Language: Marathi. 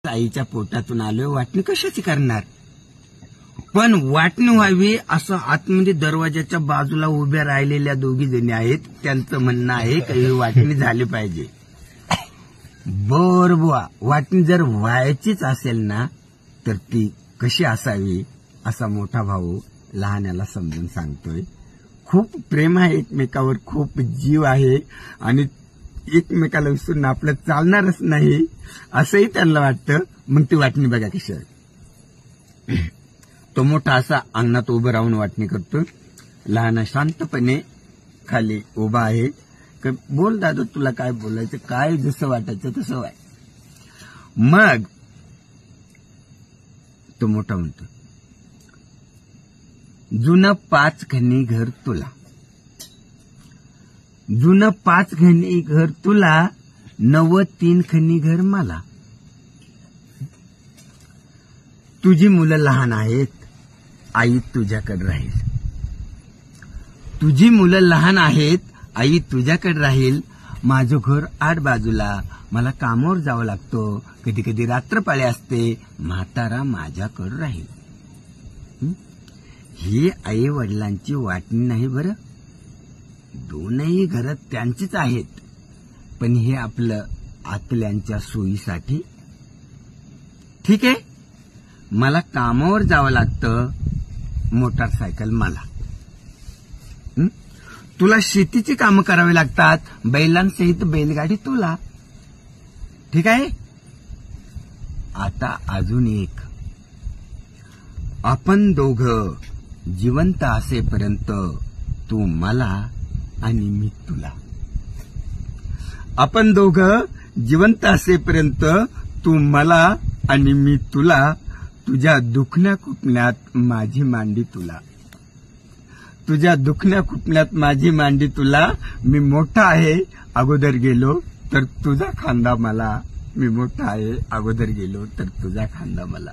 ताईच्या पोटातून आलोय, वाटणी कशाची करणार? पण वाटणी व्हावी असं आतमध्ये दरवाजाच्या बाजूला उभ्या राहिलेल्या दोघी जणी आहेत, त्यांचं म्हणणं आहे की ही वाटणी झाली पाहिजे. बर बुवा, वाटणी जर व्हायचीच असेल ना तर ती कशी असावी असा मोठा भाऊ लहान्याला समजून सांगतोय. खूप प्रेम आहे एकमेकावर, खूप जीव आहे आणि एकमेकाला विसरून आपलं चालणारच नाही असंही त्यांना वाटतं. मग ती वाटणी बघा कशी आहे. तो मोठा असा अंगणात उभं राहून वाटणी करतो. लहान शांतपणे खाली उभा आहे. बोल दादा, तुला काय बोलायचं, काय जसं वाटायचं तसं वाय. मग तो मोठा म्हणतो, जुनं 5 खणी घर तुला, जुनं 5 खणी घर तुला, 93 खणी घर मला. तुझी मुलं लहान आहेत, आई तुझ्याकडे राहील. तुझी मुलं लहान आहेत, आई तुझ्याकडे राहील. माझं घर आड बाजूला, मला कामावर जावं लागतं, कधी कधी रात्रपाळी असते, म्हातारा माझ्याकडे राहील. ही आई वडिलांची वाटणी नाही बरं. दोनही घरं त्यांचीच आहेत, पण हे आपलं आतल्यांच्या सोयीसाठी. ठीक आहे, मला कामावर जावं लागतं, मोटारसायकल मला. तुला शेतीची कामं करावी लागतात, बैलांसहित बैलगाडी तुला. ठीक आहे. आता अजून एक, आपण दोघं जिवंत असेपर्यंत तू मला आणि मी तुला. आपण दोघं जिवंत असेपर्यंत तू मला आणि मी तुला. तुझ्या दुखण्या खुपण्यात माझी मांडी तुला. तुझ्या दुखण्या खुपण्यात माझी मांडी तुला. मी मोठा आहे, अगोदर गेलो तर तुझा खांदा मला. मी मोठा आहे, अगोदर गेलो तर तुझा खांदा मला.